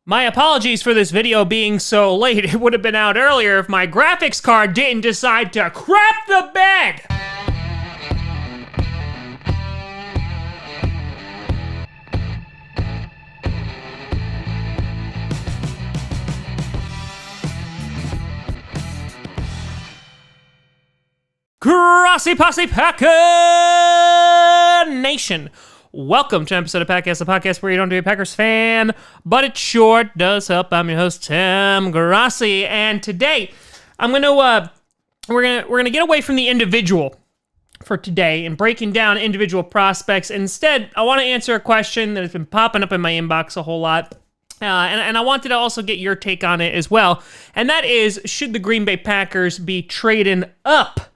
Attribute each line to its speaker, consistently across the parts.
Speaker 1: My apologies for this video being so late. It would have been out earlier if my graphics card didn't decide to crap the bed. Grossi Posse Packer Nation. Welcome to an episode of Packast, the podcast where you don't do a Packers fan, but it sure does help. I'm your host, Tim Grossi, and today we're gonna get away from the individual for today and breaking down individual prospects. Instead, I want to answer a question that has been popping up in my inbox a whole lot. And I wanted to also get your take on it as well, and that is, should the Green Bay Packers be trading up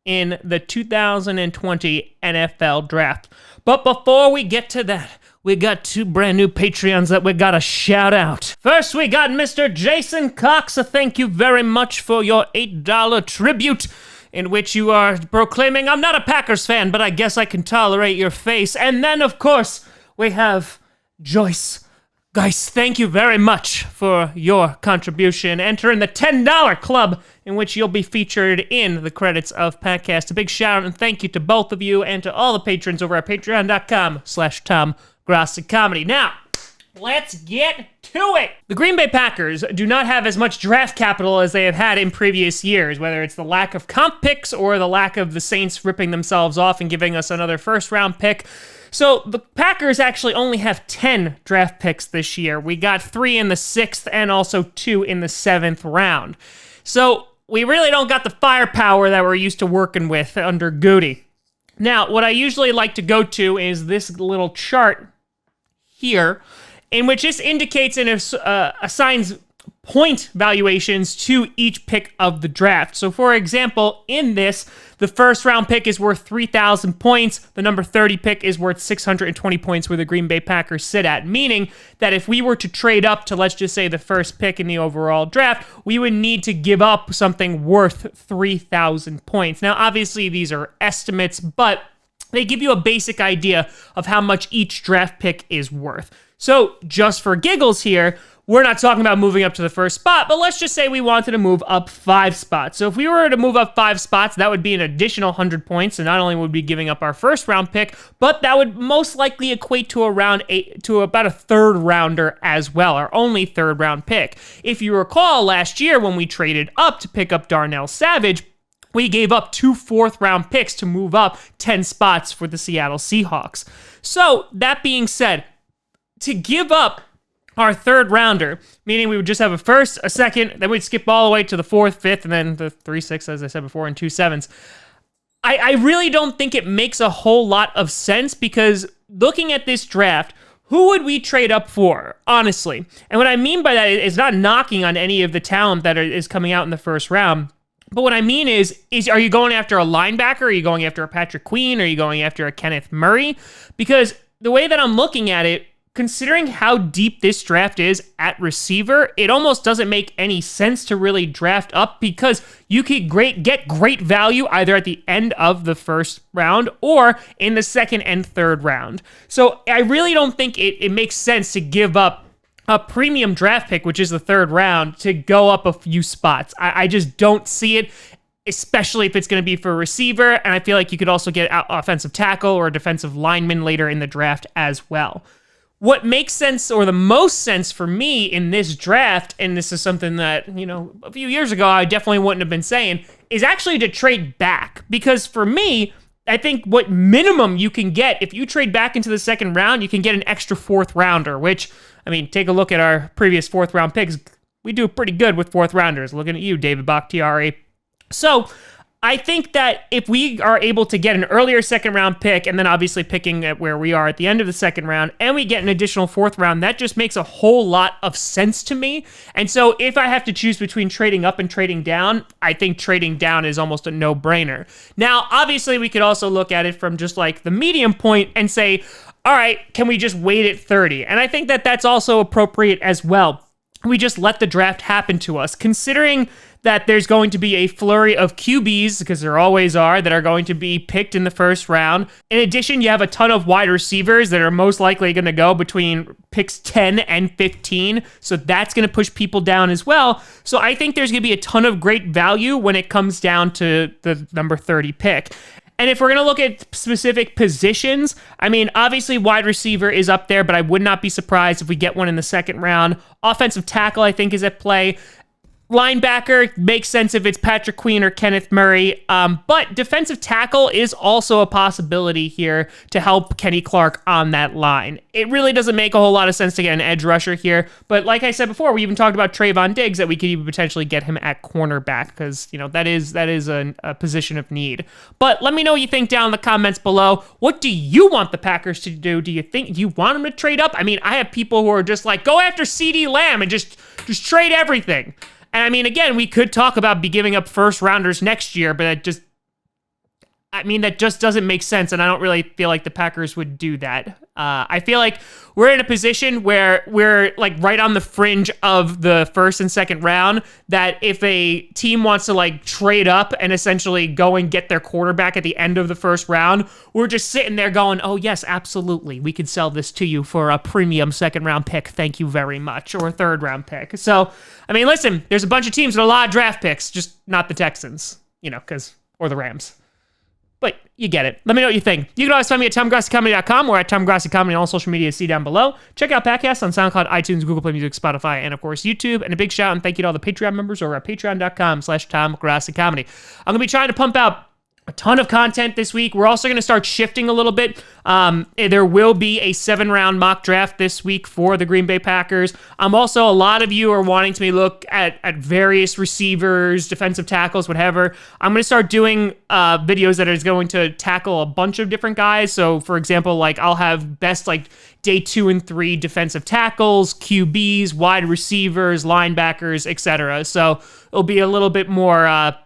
Speaker 1: in the 2020 NFL Draft? But before we get to that, we got two brand new Patreons that we gotta shout out. First, we got Mr. Jason Cox. Thank you very much for your $8 tribute, in which you are proclaiming, I'm not a Packers fan, but I guess I can tolerate your face. And then, of course, we have Joyce. Guys, thank you very much for your contribution. Enter in the $10 club, in which you'll be featured in the credits of Packast. A big shout out and thank you to both of you and to all the patrons over at patreon.com/TomGrossiComedy. Now, let's get to it. The Green Bay Packers do not have as much draft capital as they have had in previous years, whether it's the lack of comp picks or the lack of the Saints ripping themselves off and giving us another first-round pick. So the Packers actually only have 10 draft picks this year. We got 3 in the 6th and also 2 in the 7th round. So we really don't got the firepower that we're used to working with under Goody. Now, what I usually like to go to is this little chart here, in which this indicates and assigns point valuations to each pick of the draft. So for example, in this, the first round pick is worth 3,000 points. The number 30 pick is worth 620 points, where the Green Bay Packers sit at. Meaning that if we were to trade up to, let's just say, the first pick in the overall draft, we would need to give up something worth 3,000 points. Now, obviously, these are estimates, but they give you a basic idea of how much each draft pick is worth. So just for giggles here, we're not talking about moving up to the first spot, but let's just say we wanted to move up 5 spots. So if we were to move up 5 spots, that would be an additional 100 points. And not only would we be giving up our first round pick, but that would most likely equate to about a third rounder as well, our only third round pick. If you recall, last year when we traded up to pick up Darnell Savage, we gave up 2 fourth-round picks to move up 10 spots for the Seattle Seahawks. So that being said, to give up our third rounder, meaning we would just have a first, a second, then we'd skip all the way to the 4th, 5th, and then the 3, 6, as I said before, and 2 7s. I really don't think it makes a whole lot of sense, because looking at this draft, who would we trade up for, honestly? And what I mean by that is not knocking on any of the talent that is coming out in the first round, but what I mean is are you going after a linebacker? Are you going after a Patrick Queen? Are you going after a Kenneth Murray? Because the way that I'm looking at it, considering how deep this draft is at receiver, it almost doesn't make any sense to really draft up, because you could get great value either at the end of the first round or in the second and third round. So I really don't think it makes sense to give up a premium draft pick, which is the third round, to go up a few spots. I just don't see it, especially if it's going to be for a receiver, and I feel like you could also get an offensive tackle or a defensive lineman later in the draft as well. What makes sense, or the most sense for me in this draft, and this is something that, a few years ago I definitely wouldn't have been saying, is actually to trade back. Because for me, I think what minimum you can get, if you trade back into the second round, you can get an extra 4th rounder, which, take a look at our previous 4th round picks. We do pretty good with 4th rounders. Looking at you, David Bakhtiari. So I think that if we are able to get an earlier second round pick, and then obviously picking at where we are at the end of the second round, and we get an additional 4th round, that just makes a whole lot of sense to me. And so if I have to choose between trading up and trading down, I think trading down is almost a no-brainer. Now, obviously, we could also look at it from just like the medium point and say, all right, can we just wait at 30? And I think that that's also appropriate as well. we just let the draft happen to us, considering that there's going to be a flurry of QBs, because there always are, that are going to be picked in the first round. In addition, you have a ton of wide receivers that are most likely going to go between picks 10 and 15, so that's going to push people down as well. So I think there's going to be a ton of great value when it comes down to the number 30 pick. And if we're going to look at specific positions, I mean, obviously wide receiver is up there, but I would not be surprised if we get one in the second round. Offensive tackle, I think, is at play. Linebacker makes sense if it's Patrick Queen or Kenneth Murray, but defensive tackle is also a possibility here to help Kenny Clark on that line. It really doesn't make a whole lot of sense to get an edge rusher here, but like I said before, we even talked about Trayvon Diggs, that we could even potentially get him at cornerback, because, you know, that is a position of need. But let me know what you think down in the comments below. What do you want the Packers to do? Do you want them to trade up? I mean, I have people who are just like, go after CeeDee Lamb and just trade everything. And I mean, again, we could talk about giving up first rounders next year, but that just doesn't make sense, and I don't really feel like the Packers would do that. I feel like we're in a position where we're like right on the fringe of the first and second round, that if a team wants to like trade up and essentially go and get their quarterback at the end of the first round, we're just sitting there going, oh yes, absolutely, we could sell this to you for a premium second round pick, thank you very much, or a third round pick. So, I mean, listen, there's a bunch of teams with a lot of draft picks, just not the Texans, you know, or the Rams. But you get it. Let me know what you think. You can always find me at TomGrossiComedy.com or at TomGrossiComedy on all social media. See down below. Check out Packast on SoundCloud, iTunes, Google Play Music, Spotify, and of course YouTube. And a big shout out and thank you to all the Patreon members over at patreon.com/TomGrossiComedy. I'm going to be trying to pump out a ton of content this week. We're also going to start shifting a little bit. There will be a 7-round mock draft this week for the Green Bay Packers. Also, a lot of you are wanting to me look at various receivers, defensive tackles, whatever. I'm going to start doing videos that is going to tackle a bunch of different guys. So, for example, like I'll have best like day 2 and 3 defensive tackles, QBs, wide receivers, linebackers, etc. So it'll be a little bit more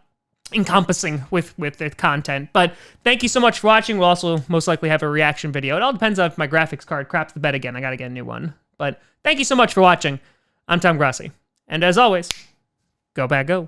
Speaker 1: encompassing with the content. But thank you so much for watching. We'll also most likely have a reaction video. It all depends on if my graphics card craps the bed again. I gotta get a new one. But thank you so much for watching. I'm Tom Grossi. And as always, go Pack Go.